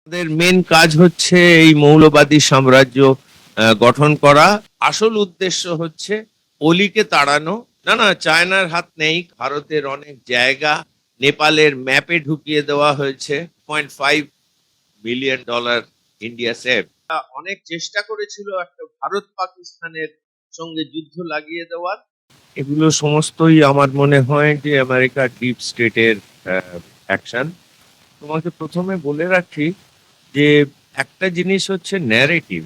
তাদের মেন কাজ হচ্ছে এই মৌলবাদী সাম্রাজ্য গঠন করা। আসল উদ্দেশ্য হচ্ছে অলিকে তাড়ানো। না না, চায়নার হাত নেই, ভারতের অনেক জায়গা নেপালের ম্যাপে ঢুকিয়ে দেওয়া হয়েছে। $0.5 মিলিয়ন ইন্ডিয়া সেভ। অনেক চেষ্টা করেছিল একটা ভারত পাকিস্তানের সঙ্গে যুদ্ধ লাগিয়ে দেওয়ার। এগুলো সমস্তই আমার মনে হয় যে আমেরিকা ডিপ স্টেটের অ্যাকশন। তোমাকে প্রথমে বলে রাখি যে একটা জিনিস হচ্ছে ন্যারেটিভ।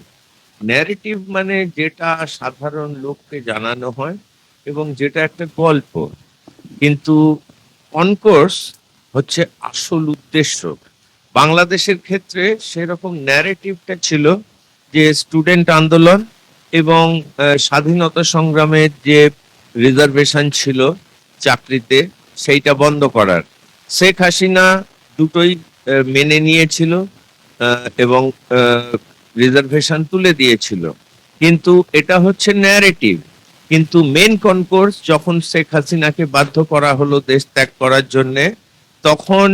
ন্যারেটিভ মানে যেটা সাধারণ লোককে জানানো হয় এবং যেটা একটা গল্প, কিন্তু অনকোর্স হচ্ছে আসল উদ্দেশ্য। বাংলাদেশের ক্ষেত্রে সেরকম ন্যারেটিভটা ছিল যে স্টুডেন্ট আন্দোলন এবং স্বাধীনতা সংগ্রামের যে রিজার্ভেশন ছিল চাকরিতে, সেইটা বন্ধ করার। শেখ হাসিনা দুটোই মেনে নিয়েছিল এবং রিজার্ভেশন তুলে দিয়েছিল, কিন্তু এটা হচ্ছে ন্যারেটিভ। কিন্তু মেন কনকোর্স যখন শেখ হাসিনাকে বাধ্য করা হলো দেশ ত্যাগ করার জন্য, তখন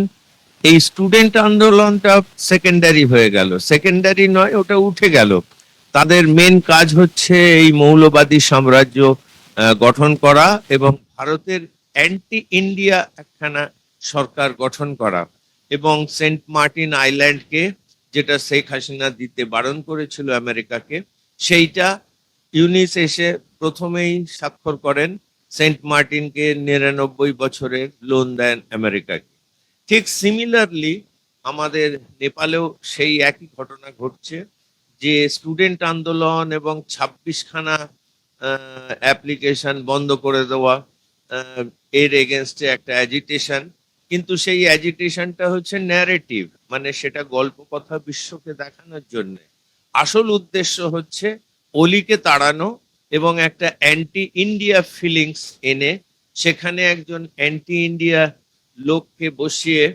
এই স্টুডেন্ট আন্দোলনটা সেকেন্ডারি হয়ে গেল। সেকেন্ডারি নয়, ওটা উঠে গেল। তাদের মেন কাজ হচ্ছে এই মৌলবাদী সাম্রাজ্য গঠন করা এবং ভারতের অ্যান্টি ইন্ডিয়া একখানা সরকার গঠন করা, এবং সেন্ট মার্টিন আইল্যান্ডকে, যেটা শেখ হাসিনা দিতে বারণ করেছিল আমেরিকাকে, সেইটা ইউনিস এসে প্রথমেই স্বাক্ষর করেন। সেন্ট মার্টিনকে 99 বছরের লোন দেন আমেরিকাকে। ঠিক সিমিলারলি আমাদের নেপালেও সেই একই ঘটনা ঘটছে, যে স্টুডেন্ট আন্দোলন এবং 26খানা অ্যাপ্লিকেশন বন্ধ করে দেওয়া, এর এগেনস্টে একটা অ্যাজিটেশন। কিন্তু সেই অ্যাজিটেশনটা হচ্ছে ন্যারেটিভ, মানে সেটা গল্প কথা বিশ্বকে দেখানোর জন্য। আসল উদ্দেশ্য হচ্ছে অলিকে তাড়ানো এবং একটা অ্যান্টি ইন্ডিয়া ফিলিংস এনে সেখানে একজন অ্যান্টি ইন্ডিয়া লোককে বসিয়ে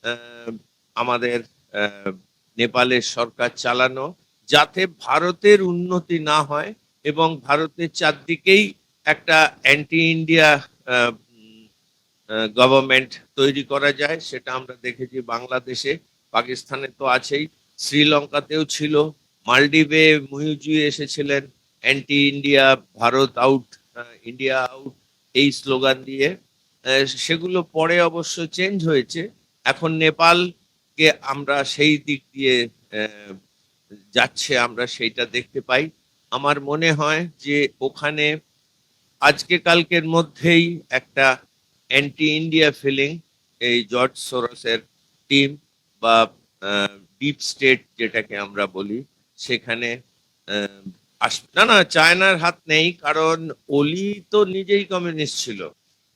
আহ, আমাদের আহ, নেপালের সরকার চালানো, যাতে ভারতের উন্নতি না হয় এবং ভারতের চারদিকেই একটা অ্যান্টি ইন্ডিয়া গভর্নমেন্ট তৈরি করা যায়। সেটা আমরা দেখেছি বাংলাদেশে, পাকিস্তানে তো আছেই, শ্রীলঙ্কাতেও ছিল, মালদ্বীপে মুইজি এসেছিলেন anti India, Bharat out, India out, এই স্লোগান দিয়ে। সেগুলো পরে অবশ্য চেঞ্জ হয়েছে। এখন নেপালকে আমরা সেই দিক দিয়ে আহ, যাচ্ছে, আমরা সেইটা দেখতে পাই। আমার মনে হয় যে ওখানে আজকে কালকের মধ্যেই একটা অ্যান্টি ইন্ডিয়া ফিলিং এই জর্জ সোরসের টিম বা ডিপ স্টেট যেটাকে আমরা বলি, সেখানে আহ, আসবে। না না, চায়নার হাত নেই, কারণ ওলি তো নিজেই কমিউনিস্ট ছিল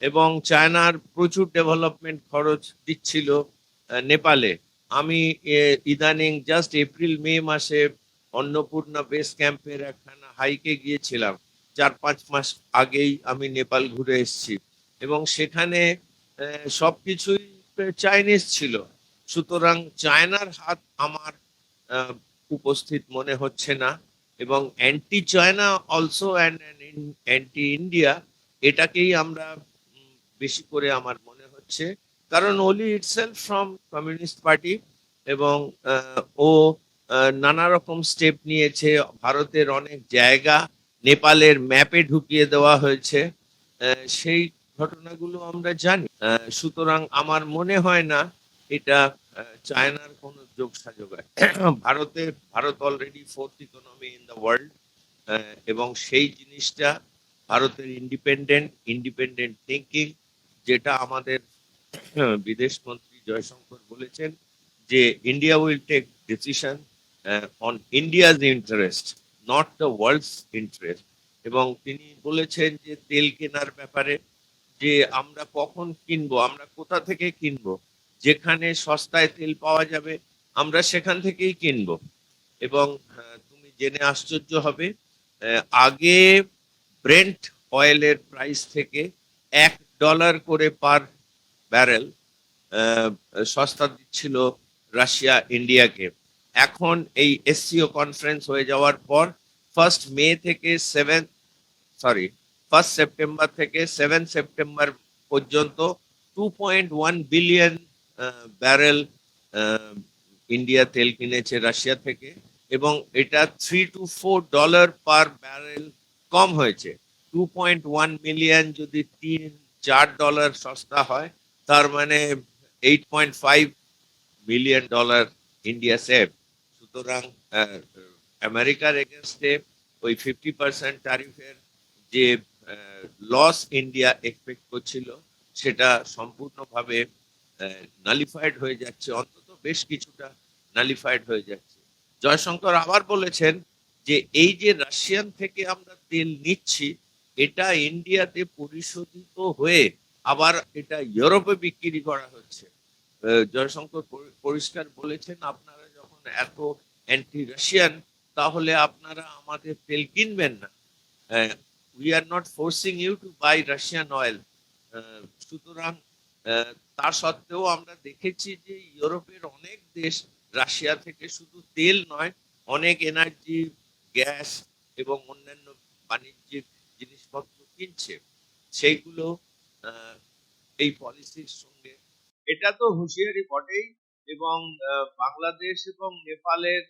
এবং চায়নার প্রচুর ডেভেলপমেন্ট খরচ দিচ্ছিল নেপালে। আমি ইদানিং জাস্ট এপ্রিল মে মাসে অন্নপূর্ণা বেস ক্যাম্পের একখানা হাইকে গিয়েছিলাম। 4-5 মাস আগেই আমি নেপাল ঘুরে এসেছি এবং সেখানে সবকিছুই চাইনিজ ছিল। সুতরাং চায়নার হাত আমার আহ, উপস্থিত মনে হচ্ছে না। এবং anti China also and anti India, এটাকেই আমরা বেশি করে আমার মনে হচ্ছে। কারণ ওলি ইটসেলফ ফ্রম কমিউনিস্ট পার্টি এবং ও নানা রকম স্টেপ নিয়েছে। ভারতের অনেক জায়গা নেপালের ম্যাপে ঢুকিয়ে দেওয়া হয়েছে। সেই ঘটনাগুলো আমরা জানি। সুতরাং আমার মনে হয় না এটা চায়নার কোনো যোগ সাজগ আছে। Bharat already fourth economy in the world, এবং সেই জিনিসটা ভারতের ইন্ডিপেন্ডেন্ট থিঙ্কিং, যেটা আমাদের বিদেশ মন্ত্রী জয়শঙ্কর বলেছেন যে India will take decision on India's interest, not the world's interest. এবং তিনি বলেছেন যে তেল কেনার ব্যাপারে, যে আমরা কখন কিনবো, আমরা কোথা থেকে কিনবো, যেখানে সস্তায় তেল পাওয়া যাবে আমরা সেখান থেকেই কিনবো। এবং তুমি জেনে আশ্চর্য হবে, আগে ব্রেন্ট অয়েলের প্রাইস থেকে $1 করে পার ব্যারেল সস্তা দিচ্ছিল রাশিয়া ইন্ডিয়াকে। এখন এই এসসিও কনফারেন্স হয়ে যাওয়ার পর সরি 1 সেপ্টেম্বর থেকে 7 সেপ্টেম্বর পর্যন্ত 2.1 বিলিয়ন ব্যারেল ইন্ডিয়া তেল কিনেছে রাশিয়া থেকে, এবং এটা $3 to $4 পার ব্যারেল কম হয়েছে। 2.1 মিলিয়ন যদি $3-4 সস্তা হয়, তার মানে $8.5 মিলিয়ন ইন্ডিয়া সেভ। সুতরাং আহ, আমেরিকার এগেনস্টে ওই 50% ট্যারিফের যে লস ইন্ডিয়া এক্সপেক্ট করছিল, সেটা সম্পূর্ণভাবে নালিফাইড হয়ে যাচ্ছে, অন্তত বেশ কিছুটা নালিফাইড হয়ে যাচ্ছে। জয়শঙ্কর আবার বলেছেন যে এই যে রাশিয়ান থেকে আমরা তেল নিচ্ছি, এটা ইন্ডিয়াতে পরিশোধিত হয়ে আবার এটা ইউরোপে বিক্রি করা হচ্ছে। জয়শঙ্কর পরিষ্কার বলেছেন, আপনারা যখন এত অ্যান্টি রাশিয়ান, তাহলে আপনারা আমাদের তেল কিনবেন না। We are not forcing you to buy Russian oil. সুতরাং তা সত্ত্বেও আমরা দেখেছি যে ইউরোপের অনেক দেশ রাশিয়া থেকে শুধু তেল নয়, অনেক এনার্জি, গ্যাস এবং অন্যান্য বাণিজ্যিক জিনিসপত্র কিনছে। সেইগুলো আহ, এই পলিসির সঙ্গে, এটা তো হুঁশিয়ারি বটেই। এবং বাংলাদেশ এবং নেপালের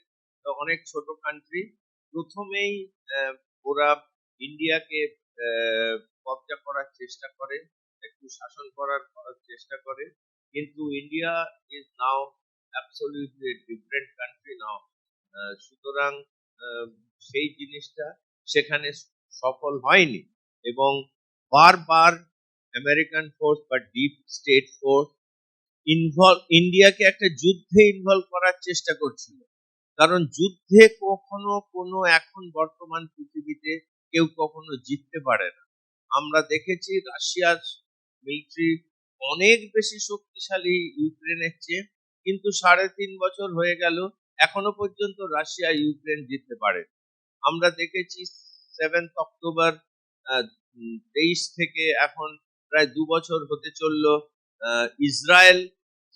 অনেক ছোট কান্ট্রি, প্রথমেই ওরা ইন্ডিয়াকে কবজা করার চেষ্টা করে, একটু শাসন করার চেষ্টা করে, কিন্তু India is now absolutely different country now. সুতরাং আহ, সেই জিনিসটা সেখানে সফল হয়নি, এবং বারবার আমেরিকান ফোর্স বা ডিপ স্টেট ফোর্স ইন্ডিয়াকে একটা যুদ্ধে ইনভলভ করার চেষ্টা করছিল। কারণ যুদ্ধে কখনো কোনো, এখন বর্তমান পৃথিবীতে কেউ কখনো জিততে পারে না। আমরা দেখেছি রাশিয়ার মিলিটারি অনেক বেশি শক্তিশালী ইউক্রেনের চেয়ে, কিন্তু 3.5 বছর হয়ে গেল, এখনো পর্যন্ত রাশিয়া ইউক্রেন জিততে পারে। আমরা দেখেছি 7 অক্টোবর 23 থেকে এখন প্রায় 2 বছর হতে চললো, ইসরায়েল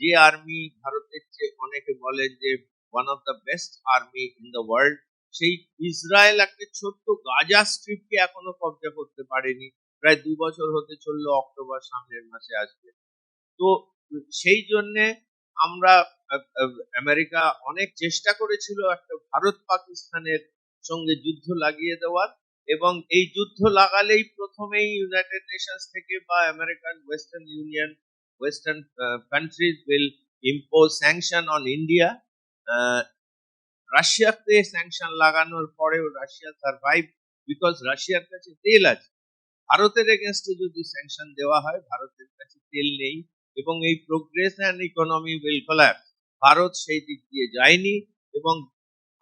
যে আর্মি ভারতের চেয়ে, অনেকে বলেন যে one of the best army in the world, সেই ইসরায়েল একটা ছোট্ট গাজা স্ট্রিপকে এখনো কবজা করতে পারেনি। প্রায় 2 বছর হতে চললো, অক্টোবর সামনের মাসে আসবে। তো সেই জন্যে আমরা, আমেরিকা অনেক চেষ্টা করেছিল একটা ভারত পাকিস্তানের সঙ্গে যুদ্ধ লাগিয়ে দেওয়ার, এবং এই যুদ্ধ লাগালেই প্রথমেই ইউনাইটেড নেশনস থেকে বা American Western Union, Western countries will impose sanction on India. রাশিয়াতে স্যাংশন লাগানোর পরেও রাশিয়া সার্ভাইভ, বিকজ রাশিয়ার কাছে তেল আছে। ভারতের এগেনস্টে যদি স্যাংশন দেওয়া হয়, ভারতের কাছে তেল নেই, এবং এই progress and economy will collapse. Bharat সেই দিক দিয়ে যায়নি, এবং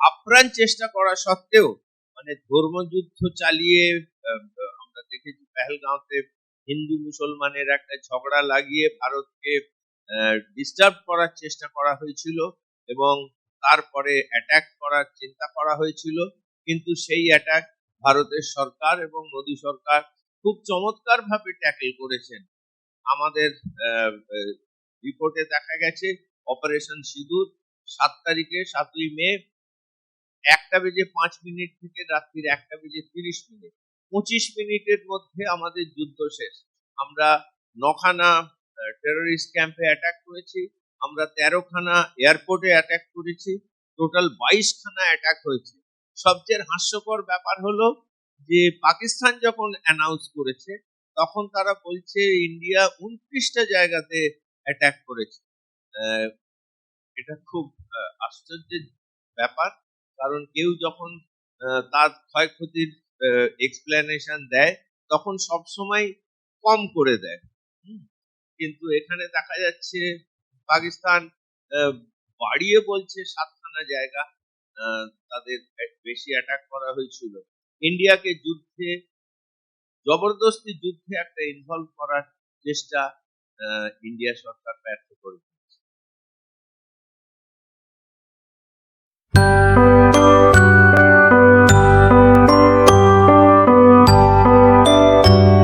আপ্রাণ চেষ্টা করা সত্ত্বেও, মানে ধর্মযুদ্ধ চালিয়ে, আমরা দেখেছি পেহেলগাঁওতে হিন্দু মুসলমানের একটা ঝগড়া লাগিয়ে ভারতকে ডিস্টার্ব করার চেষ্টা করা হয়েছিল, এবং তারপরে অ্যাটাক করার চিন্তা করা হয়েছিল। কিন্তু সেই অ্যাটাক ভারতের সরকার এবং মোদী সরকার খুব চমৎকার ভাবে ট্যাকেল করেছেন। আমাদের রিপোর্টে দেখা গেছে অপারেশন সিঁদুর 7 তারিখে, 7ই মে, 1:05 থেকে রাত্রির 1:30, 25 মিনিটের মধ্যে আমাদের যুদ্ধ শেষ। আমরা 9খানা টেরোরিস্ট ক্যাম্পে অ্যাটাক করেছি, আমরা 13খানা এয়ারপোর্টে অ্যাটাক করেছি, টোটাল 22খানা অ্যাটাক হয়েছে। সবচেয়ে হাস্যকর ব্যাপার হলো যে পাকিস্তান যখন অ্যানাউন্স করেছে, তখন তারা বলছে ইন্ডিয়া 29টা জায়গাতে অ্যাটাক করেছে। আহ, এটা খুব আশ্চর্যের ব্যাপার, কারণ কেউ যখন তার ক্ষয়ক্ষতির এক্সপ্লেনেশন দেয়, তখন সব সময় কম করে দেয়। হুম, কিন্তু এখানে দেখা যাচ্ছে পাকিস্তান আহ, বাড়িয়ে বলছে 7খানা জায়গা তাদের বেশি অ্যাটাক করা হয়েছিল। ইন্ডিয়াকে যুদ্ধে, জবরদস্তি যুদ্ধে একটা ইনভলভ করার চেষ্টা ইন্ডিয়া সরকার ব্যর্থ